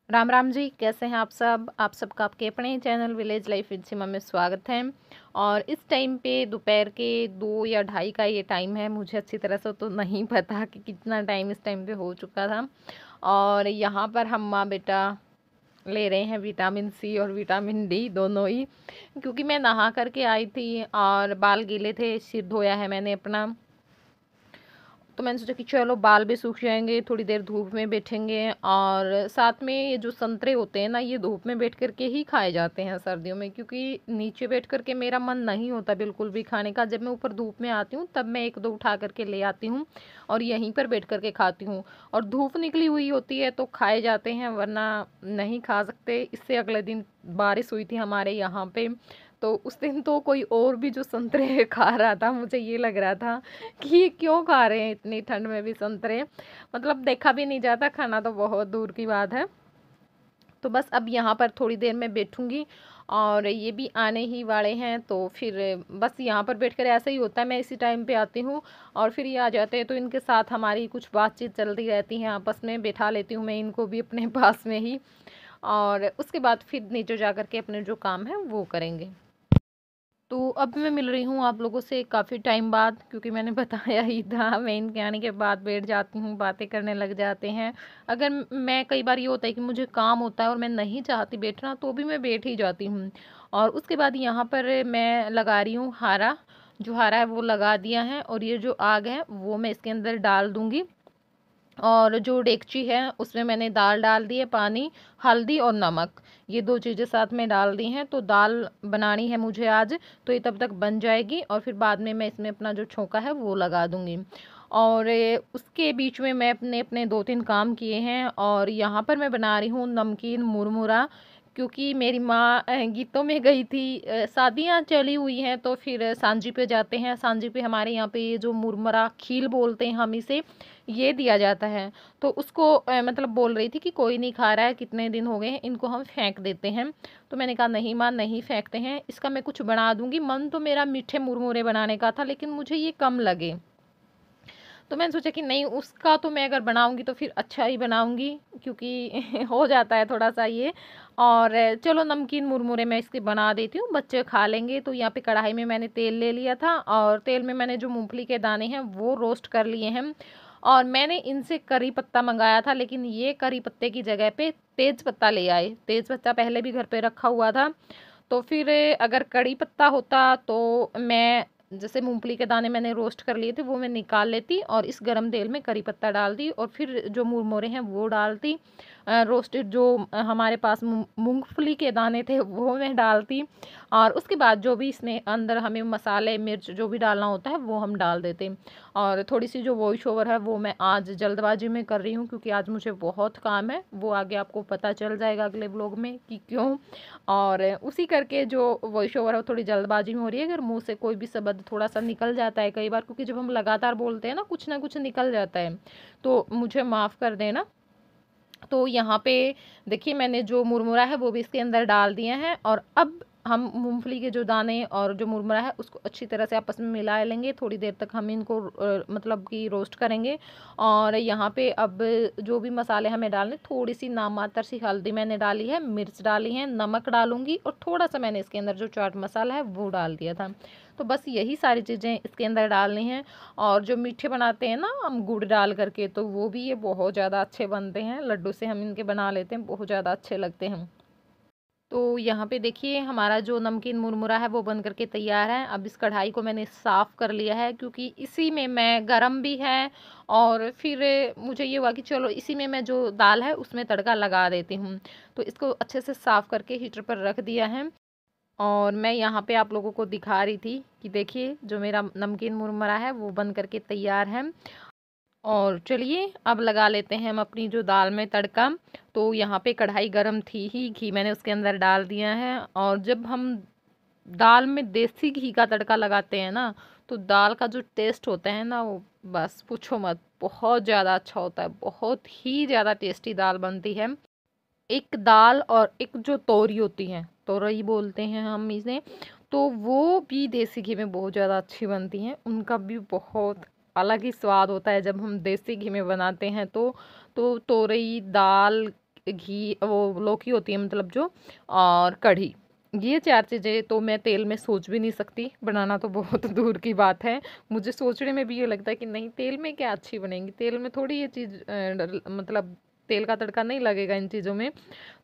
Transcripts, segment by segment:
राम राम जी, कैसे हैं आप सब। आप सबका आपके अपने चैनल विलेज लाइफ विद सीमा में स्वागत है। और इस टाइम पे दोपहर के 2 या ढाई का ये टाइम है। मुझे अच्छी तरह से तो नहीं पता कि कितना टाइम इस टाइम पे हो चुका था। और यहाँ पर हम माँ बेटा ले रहे हैं विटामिन सी और विटामिन डी दोनों ही, क्योंकि मैं नहा करके आई थी और बाल गीले थे। सिर धोया है मैंने अपना, तो मैंने सोचा कि चलो बाल भी सूख जाएंगे, थोड़ी देर धूप में बैठेंगे। और साथ में ये जो संतरे होते हैं ना, ये धूप में बैठ करके ही खाए जाते हैं सर्दियों में, क्योंकि नीचे बैठ करके मेरा मन नहीं होता बिल्कुल भी खाने का। जब मैं ऊपर धूप में आती हूँ तब मैं एक दो उठा करके ले आती हूँ और यहीं पर बैठ करके खाती हूँ। और धूप निकली हुई होती है तो खाए जाते हैं, वरना नहीं खा सकते। इससे अगले दिन बारिश हुई थी हमारे यहाँ पे, तो उस दिन तो कोई और भी जो संतरे खा रहा था, मुझे ये लग रहा था कि ये क्यों खा रहे हैं इतनी ठंड में भी संतरे। मतलब देखा भी नहीं जाता, खाना तो बहुत दूर की बात है। तो बस अब यहाँ पर थोड़ी देर में बैठूंगी और ये भी आने ही वाले हैं, तो फिर बस यहाँ पर बैठकर ऐसा ही होता है। मैं इसी टाइम पे आती हूँ और फिर ये आ जाते हैं, तो इनके साथ हमारी कुछ बातचीत चलती रहती है, आपस में बैठा लेती हूँ मैं इनको भी अपने पास में ही। और उसके बाद फिर नीचे जा कर के अपने जो काम है वो करेंगे। तो अब मैं मिल रही हूँ आप लोगों से काफ़ी टाइम बाद, क्योंकि मैंने बताया ही था मैं इनके आने के बाद बैठ जाती हूँ, बातें करने लग जाते हैं। अगर मैं कई बार ये होता है कि मुझे काम होता है और मैं नहीं चाहती बैठना, तो भी मैं बैठ ही जाती हूँ। और उसके बाद यहाँ पर मैं लगा रही हूँ हारा। जो हारा है वो लगा दिया है, और ये जो आग है वो मैं इसके अंदर डाल दूँगी। और जो डेगची है उसमें मैंने दाल डाल दी है, पानी, हल्दी और नमक, ये दो चीज़ें साथ में डाल दी हैं। तो दाल बनानी है मुझे आज, तो ये तब तक बन जाएगी और फिर बाद में मैं इसमें अपना जो छोंका है वो लगा दूंगी। और उसके बीच में मैं अपने अपने दो तीन काम किए हैं। और यहाँ पर मैं बना रही हूँ नमकीन मुरमुरा, क्योंकि मेरी माँ गीतों में गई थी। शादियाँ चली हुई हैं तो फिर सांझी पे जाते हैं। सांझी पे हमारे यहाँ पे ये जो मुरमुरा खील बोलते हैं हम इसे, ये दिया जाता है। तो उसको मतलब बोल रही थी कि कोई नहीं खा रहा है, कितने दिन हो गए हैं, इनको हम फेंक देते हैं। तो मैंने कहा नहीं माँ, नहीं फेंकते हैं, इसका मैं कुछ बना दूंगी। मन तो मेरा मीठे मुरमुरे बनाने का था, लेकिन मुझे ये कम लगे, तो मैंने सोचा कि नहीं, उसका तो मैं अगर बनाऊंगी तो फिर अच्छा ही बनाऊंगी, क्योंकि हो जाता है थोड़ा सा ये। और चलो नमकीन मुरमुरे मैं इसके बना देती हूँ, बच्चे खा लेंगे। तो यहाँ पे कढ़ाई में मैंने तेल ले लिया था, और तेल में मैंने जो मूंगफली के दाने हैं वो रोस्ट कर लिए हैं। और मैंने इनसे करी पत्ता मंगाया था, लेकिन ये करी पत्ते की जगह पे तेज पत्ता ले आए। तेज पत्ता पहले भी घर पे रखा हुआ था, तो फिर अगर कड़ी पत्ता होता तो मैं, जैसे मूंगफली के दाने मैंने रोस्ट कर लिए थे वो मैं निकाल लेती और इस गरम तेल में करी पत्ता डाल दी, और फिर जो मुरमुरे हैं वो डालती। रोस्टेड जो हमारे पास मूंगफली के दाने थे वो मैं डालती। और उसके बाद जो भी इसमें अंदर हमें मसाले मिर्च जो भी डालना होता है वो हम डाल देते। और थोड़ी सी जो वॉइस ओवर है वो मैं आज जल्दबाजी में कर रही हूँ, क्योंकि आज मुझे बहुत काम है। वो आगे आपको पता चल जाएगा अगले ब्लॉग में कि क्यों। और उसी करके जो वॉइस ओवर है वो थोड़ी जल्दबाजी में हो रही है। अगर मुंह से कोई भी शब्द थोड़ा सा निकल जाता है कई बार, क्योंकि जब हम लगातार बोलते हैं ना कुछ निकल जाता है, तो मुझे माफ़ कर देना। तो यहाँ पे देखिए मैंने जो मुरमुरा है वो भी इसके अंदर डाल दिए हैं, और अब हम मूंगफली के जो दाने और जो मुरमुरा है उसको अच्छी तरह से आपस में मिला लेंगे। थोड़ी देर तक हम इनको मतलब कि रोस्ट करेंगे। और यहाँ पे अब जो भी मसाले हमें डालने, थोड़ी सी नाम मात्र सी हल्दी मैंने डाली है, मिर्च डाली है, नमक डालूंगी, और थोड़ा सा मैंने इसके अंदर जो चाट मसाला है वो डाल दिया था। तो बस यही सारी चीज़ें इसके अंदर डालनी हैं। और जो मीठे बनाते हैं ना हम गुड़ डाल करके, तो वो भी ये बहुत ज़्यादा अच्छे बनते हैं। लड्डू से हम इनके बना लेते हैं, बहुत ज़्यादा अच्छे लगते हैं। तो यहाँ पे देखिए हमारा जो नमकीन मुरमुरा है वो बन करके तैयार है। अब इस कढ़ाई को मैंने साफ़ कर लिया है, क्योंकि इसी में मैं गरम भी है। और फिर मुझे ये हुआ कि चलो इसी में मैं जो दाल है उसमें तड़का लगा देती हूँ। तो इसको अच्छे से साफ़ करके हीटर पर रख दिया है। और मैं यहाँ पे आप लोगों को दिखा रही थी कि देखिए जो मेरा नमकीन मुरमुरा है वो बन करके तैयार है। और चलिए अब लगा लेते हैं हम अपनी जो दाल में तड़का। तो यहाँ पे कढ़ाई गरम थी ही, घी मैंने उसके अंदर डाल दिया है। और जब हम दाल में देसी घी का तड़का लगाते हैं ना, तो दाल का जो टेस्ट होता है ना, वो बस पूछो मत, बहुत ज़्यादा अच्छा होता है। बहुत ही ज़्यादा टेस्टी दाल बनती है। एक दाल और एक जो तोरी होती है, तोरई बोलते हैं हम इसे, तो वो भी देसी घी में बहुत ज़्यादा अच्छी बनती हैं। उनका भी बहुत अलग ही स्वाद होता है जब हम देसी घी में बनाते हैं। तो तोरई दाल घी, वो लौकी होती है मतलब जो, और कढ़ी, ये 4 चीज़ें तो मैं तेल में सोच भी नहीं सकती, बनाना तो बहुत दूर की बात है। मुझे सोचने में भी ये लगता है कि नहीं, तेल में क्या अच्छी बनेंगी, तेल में थोड़ी ये चीज़ मतलब तेल का तड़का नहीं लगेगा इन चीज़ों में।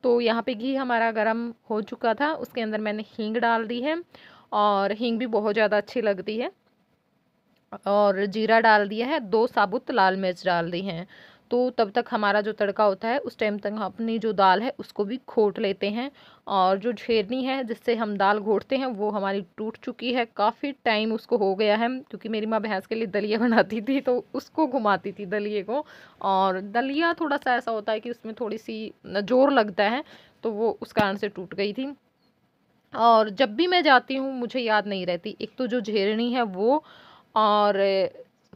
तो यहाँ पे घी हमारा गरम हो चुका था, उसके अंदर मैंने हींग डाल दी है, और हींग भी बहुत ज़्यादा अच्छी लगती है, और जीरा डाल दिया है, 2 साबुत लाल मिर्च डाल दी हैं। तो तब तक हमारा जो तड़का होता है, उस टाइम तक हम अपनी जो दाल है उसको भी घोट लेते हैं। और जो झेरनी है जिससे हम दाल घोटते हैं वो हमारी टूट चुकी है, काफ़ी टाइम उसको हो गया है, क्योंकि मेरी माँ भैंस के लिए दलिया बनाती थी तो उसको घुमाती थी दलिए को। और दलिया थोड़ा सा ऐसा होता है कि उसमें थोड़ी सी जोर लगता है, तो वो उस कारण से टूट गई थी। और जब भी मैं जाती हूँ मुझे याद नहीं रहती, एक तो जो झेरनी है वो, और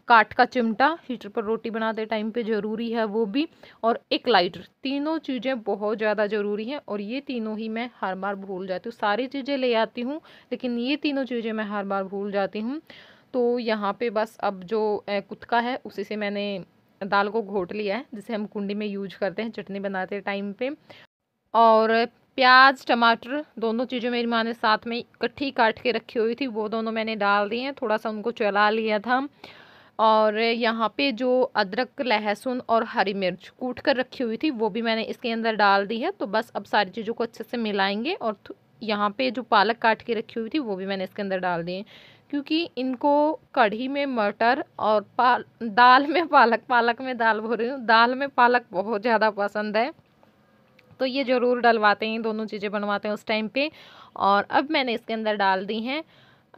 काठ का चिमटा हीटर पर रोटी बनाते टाइम पे ज़रूरी है वो भी, और एक लाइटर, तीनों चीज़ें बहुत ज़्यादा ज़रूरी हैं। और ये तीनों ही मैं हर बार भूल जाती हूँ, सारी चीज़ें ले आती हूँ लेकिन ये तीनों चीज़ें मैं हर बार भूल जाती हूँ। तो यहाँ पे बस अब जो कुत्का है उसी से मैंने दाल को घोट लिया है, जिसे हम कुंडी में यूज करते हैं चटनी बनाते टाइम पे। और प्याज टमाटर दोनों चीज़ें मेरी माँ ने साथ में इकट्ठी काट के रखी हुई थी, वो दोनों मैंने डाल दी हैं, थोड़ा सा उनको चला लिया था। और यहाँ पे जो अदरक लहसुन और हरी मिर्च कूट कर रखी हुई थी वो भी मैंने इसके अंदर डाल दी है। तो बस अब सारी चीज़ों को अच्छे से मिलाएंगे। और यहाँ पे जो पालक काट के रखी हुई थी वो भी मैंने इसके अंदर डाल दी है, क्योंकि इनको कढ़ी में मटर और दाल में पालक, पालक में दाल बोल रही हूँ, दाल में पालक बहुत ज़्यादा पसंद है, तो ये ज़रूर डलवाते हैं, दोनों चीज़ें बनवाते हैं उस टाइम पे। और अब मैंने इसके अंदर डाल दी हैं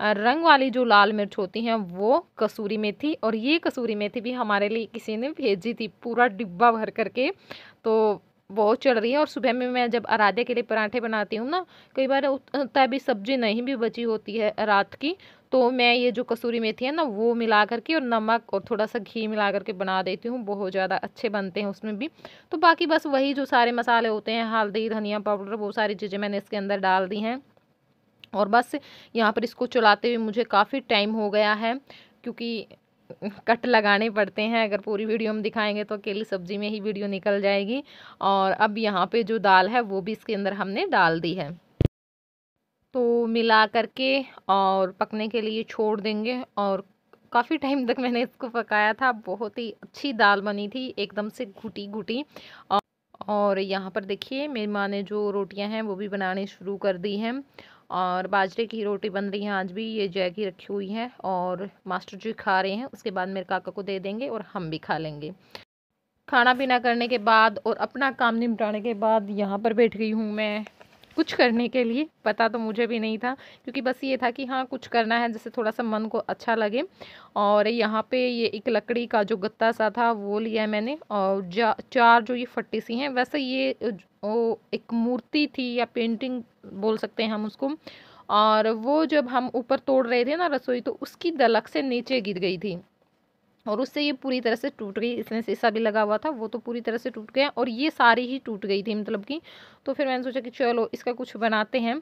रंग वाली जो लाल मिर्च होती हैं वो कसूरी मेथी। और ये कसूरी मेथी भी हमारे लिए किसी ने भेजी थी, पूरा डिब्बा भर करके, तो बहुत चढ़ रही है। और सुबह में मैं जब आराध्या के लिए पराठे बनाती हूँ ना, कई बार होता है भी सब्जी नहीं भी बची होती है रात की, तो मैं ये जो कसूरी मेथी है ना वो मिला करके और नमक और थोड़ा सा घी मिला करके बना देती हूँ, बहुत ज़्यादा अच्छे बनते हैं उसमें भी। तो बाकी बस वही जो सारे मसाले होते हैं, हल्दी धनिया पाउडर, वो सारी चीज़ें मैंने इसके अंदर डाल दी हैं। और बस यहाँ पर इसको चलाते हुए मुझे काफ़ी टाइम हो गया है, क्योंकि कट लगाने पड़ते हैं, अगर पूरी वीडियो हम दिखाएंगे तो अकेली सब्जी में ही वीडियो निकल जाएगी। और अब यहाँ पे जो दाल है वो भी इसके अंदर हमने डाल दी है, तो मिला करके और पकने के लिए छोड़ देंगे। और काफ़ी टाइम तक मैंने इसको पकाया था, बहुत ही अच्छी दाल बनी थी, एकदम से घुटी घुटी। और यहाँ पर देखिए मेरी माँ ने जो रोटियां हैं वो भी बनानी शुरू कर दी हैं, और बाजरे की रोटी बन रही है आज भी, ये जैगी रखी हुई है और मास्टर जी खा रहे हैं, उसके बाद मेरे काका को दे देंगे और हम भी खा लेंगे। खाना पीना करने के बाद और अपना काम निपटाने के बाद यहाँ पर बैठ गई हूँ मैं कुछ करने के लिए। पता तो मुझे भी नहीं था, क्योंकि बस ये था कि हाँ कुछ करना है जिससे थोड़ा सा मन को अच्छा लगे। और यहाँ पे ये एक लकड़ी का जो गत्ता सा था वो लिया है मैंने, और 4 जो ये फट्टी सी हैं, वैसे ये वो एक मूर्ति थी या पेंटिंग बोल सकते हैं हम उसको। और वो जब हम ऊपर तोड़ रहे थे ना रसोई, तो उसकी दलक से नीचे गिर गई थी, और उससे ये पूरी तरह से टूट गई। इसमें शीशा भी लगा हुआ था, वो तो पूरी तरह से टूट गया, और ये सारी ही टूट गई थी मतलब की। तो फिर मैंने सोचा कि चलो इसका कुछ बनाते हैं।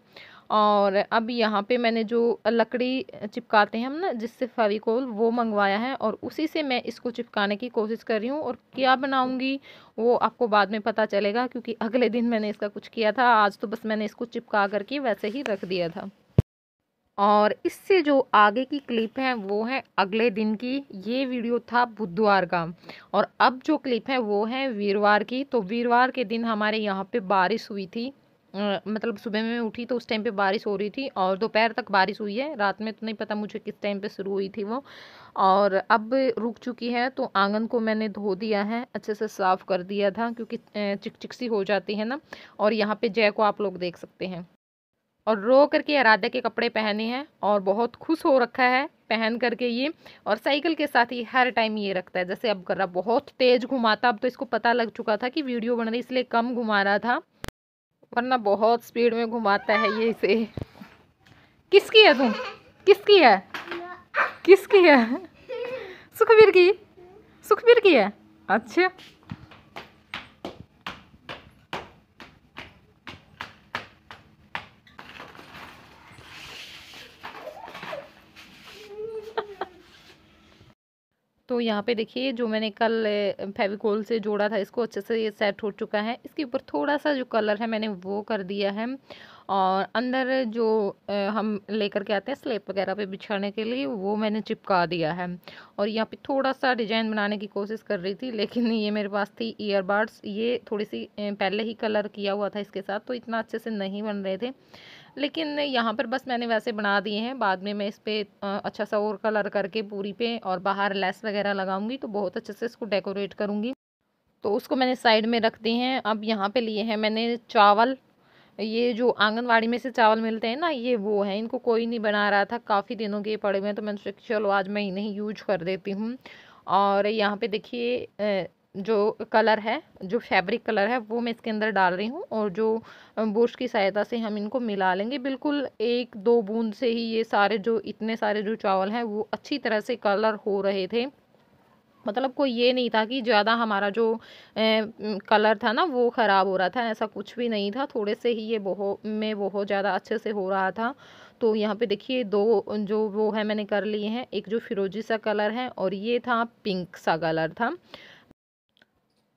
और अब यहाँ पे मैंने जो लकड़ी चिपकाते हैं हम ना, जिससे फेविकोल, वो मंगवाया है, और उसी से मैं इसको चिपकाने की कोशिश कर रही हूँ। और क्या बनाऊँगी वो आपको बाद में पता चलेगा, क्योंकि अगले दिन मैंने इसका कुछ किया था, आज तो बस मैंने इसको चिपका करके वैसे ही रख दिया था। और इससे जो आगे की क्लिप है वो है अगले दिन की, ये वीडियो था बुधवार का। और अब जो क्लिप है वो है वीरवार की। तो वीरवार के दिन हमारे यहाँ पे बारिश हुई थी, मतलब सुबह में मैं उठी तो उस टाइम पे बारिश हो रही थी, और दोपहर तक बारिश हुई है, रात में तो नहीं पता मुझे किस टाइम पे शुरू हुई थी वो। और अब रुक चुकी है, तो आंगन को मैंने धो दिया है, अच्छे से साफ़ कर दिया था, क्योंकि चिक चिक सी हो जाती है ना। और यहाँ पे जय को आप लोग देख सकते हैं, और रो करके आराध्या के कपड़े पहने हैं, और बहुत खुश हो रखा है पहन करके ये। और साइकिल के साथ ही हर टाइम ये रखता है, जैसे अब कर रहा, बहुत तेज घुमाता। अब तो इसको पता लग चुका था कि वीडियो बन रही, इसलिए कम घुमा रहा था, वरना बहुत स्पीड में घुमाता है ये इसे। किसकी है तुम? किसकी है? किसकी है? सुखबीर की? सुखबीर की है? अच्छा, तो यहाँ पे देखिए जो मैंने कल फेविकोल से जोड़ा था इसको अच्छे से ये सेट हो चुका है। इसके ऊपर थोड़ा सा जो कलर है मैंने वो कर दिया है, और अंदर जो हम लेकर के आते हैं स्लेब वगैरह पे बिछाने के लिए वो मैंने चिपका दिया है। और यहाँ पे थोड़ा सा डिजाइन बनाने की कोशिश कर रही थी, लेकिन ये मेरे पास थी ईयरबड्स, ये थोड़ी सी पहले ही कलर किया हुआ था इसके साथ, तो इतना अच्छे से नहीं बन रहे थे। लेकिन यहाँ पर बस मैंने वैसे बना दिए हैं, बाद में मैं इस पर अच्छा सा और कलर करके पूरी पे और बाहर लेस वगैरह लगाऊंगी तो बहुत अच्छे से इसको डेकोरेट करूंगी। तो उसको मैंने साइड में रख दिए हैं। अब यहाँ पे लिए हैं मैंने चावल, ये जो आंगनवाड़ी में से चावल मिलते हैं ना, ये वो है। इनको कोई नहीं बना रहा था, काफ़ी दिनों के पड़े हुए हैं, तो मैंने सोचा कि चलो आज मैं इन्हें यूज कर देती हूँ। और यहाँ पे देखिए जो कलर है, जो फैब्रिक कलर है वो मैं इसके अंदर डाल रही हूँ, और जो ब्रश की सहायता से हम इनको मिला लेंगे। बिल्कुल एक दो बूंद से ही ये सारे जो इतने सारे जो चावल हैं वो अच्छी तरह से कलर हो रहे थे। मतलब कोई ये नहीं था कि ज़्यादा हमारा जो कलर था ना वो ख़राब हो रहा था, ऐसा कुछ भी नहीं था। थोड़े से ही ये बहुत ज़्यादा अच्छे से हो रहा था। तो यहाँ पे देखिए दो जो वो है मैंने कर लिए हैं, एक जो फिरोजी सा कलर है और ये था पिंक सा कलर था।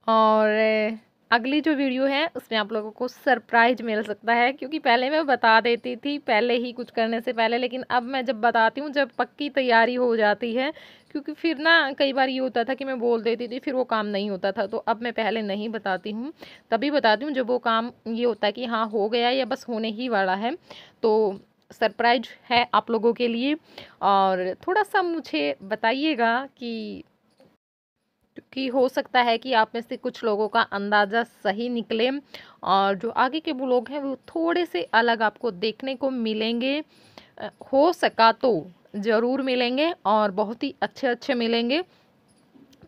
और अगली जो वीडियो है उसमें आप लोगों को सरप्राइज मिल सकता है, क्योंकि पहले मैं बता देती थी पहले ही कुछ करने से पहले, लेकिन अब मैं जब बताती हूँ जब पक्की तैयारी हो जाती है, क्योंकि फिर ना कई बार ये होता था कि मैं बोल देती थी फिर वो काम नहीं होता था। तो अब मैं पहले नहीं बताती हूँ, तभी बताती हूँ जब वो काम ये होता है कि हाँ हो गया या बस होने ही वाला है। तो सरप्राइज है आप लोगों के लिए। और थोड़ा सा मुझे बताइएगा कि हो सकता है कि आप में से कुछ लोगों का अंदाज़ा सही निकले, और जो आगे के वो लोग हैं वो थोड़े से अलग आपको देखने को मिलेंगे। हो सका तो ज़रूर मिलेंगे और बहुत ही अच्छे अच्छे मिलेंगे,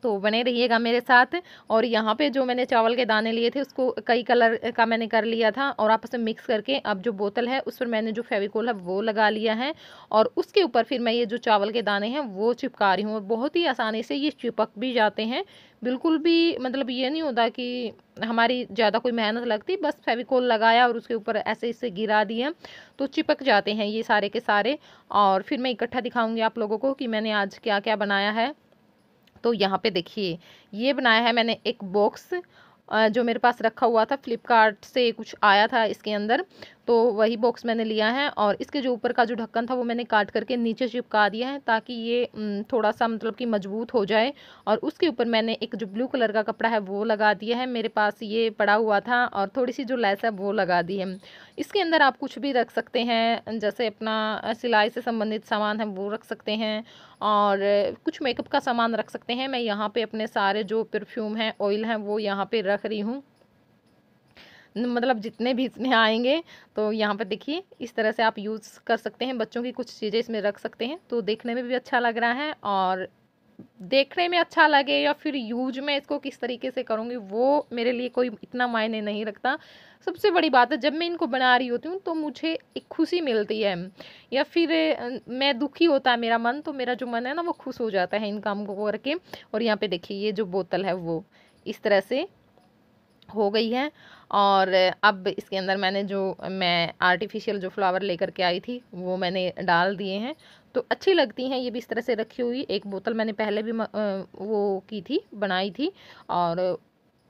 तो बने रहिएगा मेरे साथ। और यहाँ पे जो मैंने चावल के दाने लिए थे उसको कई कलर का मैंने कर लिया था, और आपस में मिक्स करके अब जो बोतल है उस पर मैंने जो फेविकोल है वो लगा लिया है, और उसके ऊपर फिर मैं ये जो चावल के दाने हैं वो चिपका रही हूँ। और बहुत ही आसानी से ये चिपक भी जाते हैं, बिल्कुल भी मतलब ये नहीं होता कि हमारी ज़्यादा कोई मेहनत लगती, बस फेविकोल लगाया और उसके ऊपर ऐसे इसे गिरा दिया तो चिपक जाते हैं ये सारे के सारे। और फिर मैं इकट्ठा दिखाऊंगी आप लोगों को कि मैंने आज क्या क्या बनाया है। तो यहाँ पे देखिए ये बनाया है मैंने एक बॉक्स, जो मेरे पास रखा हुआ था, फ्लिपकार्ट से कुछ आया था इसके अंदर, तो वही बॉक्स मैंने लिया है। और इसके जो ऊपर का जो ढक्कन था वो मैंने काट करके नीचे चिपका दिया है ताकि ये थोड़ा सा मतलब कि मजबूत हो जाए। और उसके ऊपर मैंने एक जो ब्लू कलर का कपड़ा है वो लगा दिया है, मेरे पास ये पड़ा हुआ था, और थोड़ी सी जो लेस है वो लगा दी है। इसके अंदर आप कुछ भी रख सकते हैं, जैसे अपना सिलाई से संबंधित सामान है वो रख सकते हैं, और कुछ मेकअप का सामान रख सकते हैं। मैं यहाँ पे अपने सारे जो परफ्यूम हैं ऑयल हैं वो यहाँ पे रख रही हूँ, मतलब जितने भी इसमें आएंगे। तो यहाँ पर देखिए इस तरह से आप यूज़ कर सकते हैं, बच्चों की कुछ चीज़ें इसमें रख सकते हैं, तो देखने में भी अच्छा लग रहा है। और देखने में अच्छा लगे या फिर यूज में इसको किस तरीके से करूँगी वो मेरे लिए कोई इतना मायने नहीं रखता। सबसे बड़ी बात है जब मैं इनको बना रही होती हूँ तो मुझे एक खुशी मिलती है, या फिर मैं दुखी होता है मेरा मन, तो मेरा जो मन है ना वो खुश हो जाता है इन कामों को करके। और यहाँ पे देखिए ये जो बोतल है वो इस तरह से हो गई है। और अब इसके अंदर मैं आर्टिफिशियल जो फ्लावर लेकर के आई थी वो मैंने डाल दिए हैं, तो अच्छी लगती हैं ये भी इस तरह से रखी हुई। एक बोतल मैंने पहले भी वो की थी, बनाई थी, और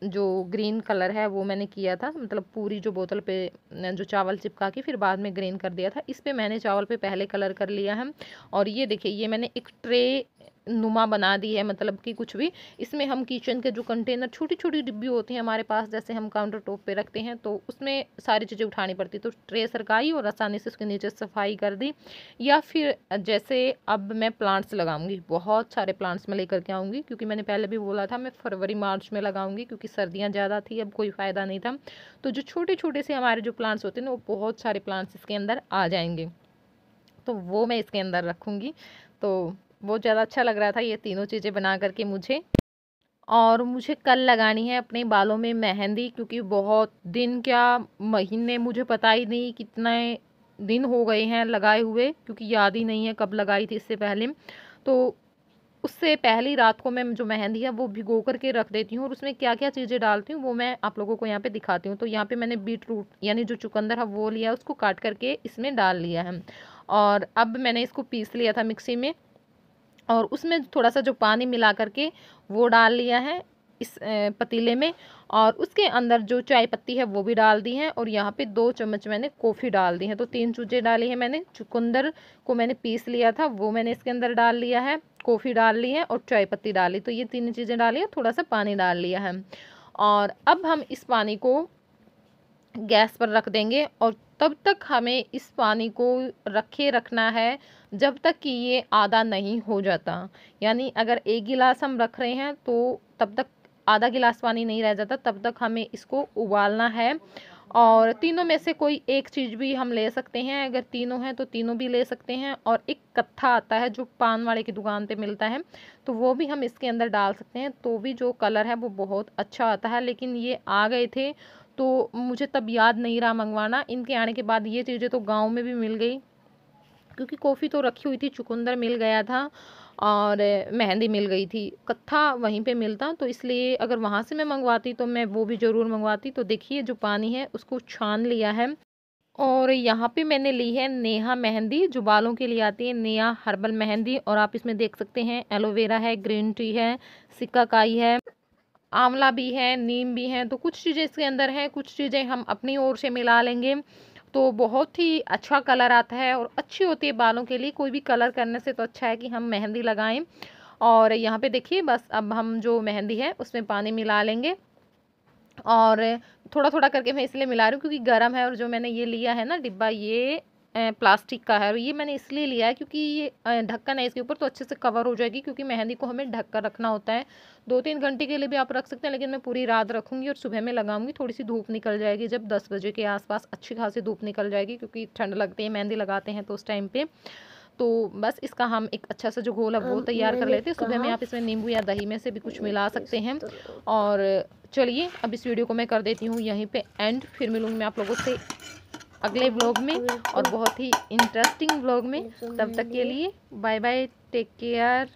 जो ग्रीन कलर है वो मैंने किया था, मतलब पूरी जो बोतल पे जो चावल चिपका के फिर बाद में ग्रीन कर दिया था। इस पे मैंने चावल पे पहले कलर कर लिया है। और ये देखिए ये मैंने एक ट्रे नुमा बना दी है, मतलब कि कुछ भी इसमें हम किचन के जो कंटेनर छोटी छोटी डिब्बी होती हैं हमारे पास, जैसे हम काउंटर टॉप पे रखते हैं तो उसमें सारी चीज़ें उठानी पड़ती, तो ट्रे सरकाई और आसानी से उसके नीचे सफाई कर दी। या फिर जैसे अब मैं प्लांट्स लगाऊंगी, बहुत सारे प्लांट्स में लेकर के आऊँगी, क्योंकि मैंने पहले भी बोला था मैं फरवरी मार्च में लगाऊंगी, क्योंकि सर्दियाँ ज़्यादा थी अब कोई फ़ायदा नहीं था। तो जो छोटे छोटे से हमारे जो प्लांट्स होते हैं ना वो बहुत सारे प्लांट्स इसके अंदर आ जाएंगे, तो वो मैं इसके अंदर रखूँगी। तो बहुत ज़्यादा अच्छा लग रहा था ये तीनों चीज़ें बना करके मुझे। और मुझे कल लगानी है अपने बालों में मेहंदी, क्योंकि बहुत दिन क्या महीने, मुझे पता ही नहीं कितने दिन हो गए हैं लगाए हुए, क्योंकि याद ही नहीं है कब लगाई थी इससे पहले। तो उससे पहली रात को मैं जो मेहंदी है वो भिगो करके रख देती हूँ, और उसमें क्या क्या चीज़ें डालती हूँ वो मैं आप लोगों को यहाँ पे दिखाती हूँ। तो यहाँ पे मैंने बीट रूट यानी जो चुकंदर है वो लिया, उसको काट करके इसमें डाल लिया है, और अब मैंने इसको पीस लिया था मिक्सी में। और उसमें थोड़ा सा जो पानी मिला करके वो डाल लिया है इस पतीले में, और उसके अंदर जो चाय पत्ती है वो भी डाल दी है, और यहाँ पे 2 चम्मच मैंने कॉफ़ी डाल दी है। तो 3 चीज़ें डाली है मैंने। चुकंदर को मैंने पीस लिया था वो मैंने इसके अंदर डाल लिया है, कॉफ़ी डाल ली है और चाय पत्ती डाली। तो ये 3 चीज़ें डाली है, थोड़ा सा पानी डाल लिया है। और अब हम इस पानी को गैस पर रख देंगे, और तब तक हमें इस पानी को रखे रखना है जब तक कि ये आधा नहीं हो जाता। यानी अगर 1 गिलास हम रख रहे हैं तो तब तक आधा गिलास पानी नहीं रह जाता, तब तक हमें इसको उबालना है। और तीनों में से कोई एक चीज़ भी हम ले सकते हैं, अगर तीनों हैं तो तीनों भी ले सकते हैं। और एक कत्था आता है जो पान वाले की दुकान पे मिलता है, तो वो भी हम इसके अंदर डाल सकते हैं, तो भी जो कलर है वो बहुत अच्छा आता है। लेकिन ये आ गए थे तो मुझे तब याद नहीं रहा मंगवाना। इनके आने के बाद ये चीज़ें तो गाँव में भी मिल गई, क्योंकि कॉफ़ी तो रखी हुई थी, चुकंदर मिल गया था और मेहंदी मिल गई थी, कत्था वहीं पे मिलता, तो इसलिए अगर वहाँ से मैं मंगवाती तो मैं वो भी ज़रूर मंगवाती। तो देखिए जो पानी है उसको छान लिया है, और यहाँ पे मैंने ली है नेहा मेहंदी, जो बालों के लिए आती है, नेहा हर्बल मेहंदी। और आप इसमें देख सकते हैं एलोवेरा है, ग्रीन टी है, सिकाकाई है, आंवला भी है, नीम भी है। तो कुछ चीज़ें इसके अंदर हैं, कुछ चीज़ें हम अपनी ओर से मिला लेंगे, तो बहुत ही अच्छा कलर आता है और अच्छी होती है बालों के लिए। कोई भी कलर करने से तो अच्छा है कि हम मेहंदी लगाएं। और यहाँ पे देखिए बस अब हम जो मेहंदी है उसमें पानी मिला लेंगे, और थोड़ा थोड़ा करके मैं इसलिए मिला रही हूँ क्योंकि गर्म है। और जो मैंने ये लिया है ना डिब्बा, ये प्लास्टिक का है, और ये मैंने इसलिए लिया है क्योंकि ये ढक्कन है इसके ऊपर, तो अच्छे से कवर हो जाएगी, क्योंकि मेहंदी को हमें ढक कर रखना होता है। 2-3 घंटे के लिए भी आप रख सकते हैं, लेकिन मैं पूरी रात रखूँगी और सुबह में लगाऊंगी। थोड़ी सी धूप निकल जाएगी जब 10 बजे के आसपास, अच्छी खासी धूप निकल जाएगी, क्योंकि ठंड लगती है मेहंदी लगाते हैं तो उस टाइम पे। तो बस इसका हम एक अच्छा सा जो घोल है वो तैयार कर लेते हैं। सुबह में आप इसमें नींबू या दही में से भी कुछ मिला सकते हैं। और चलिए अब इस वीडियो को मैं कर देती हूँ यहीं पे एंड, फिर मिलूँगी मैं आप लोगों से अगले व्लॉग में और बहुत ही इंटरेस्टिंग व्लॉग में। तब तक के लिए बाय बाय, टेक केयर।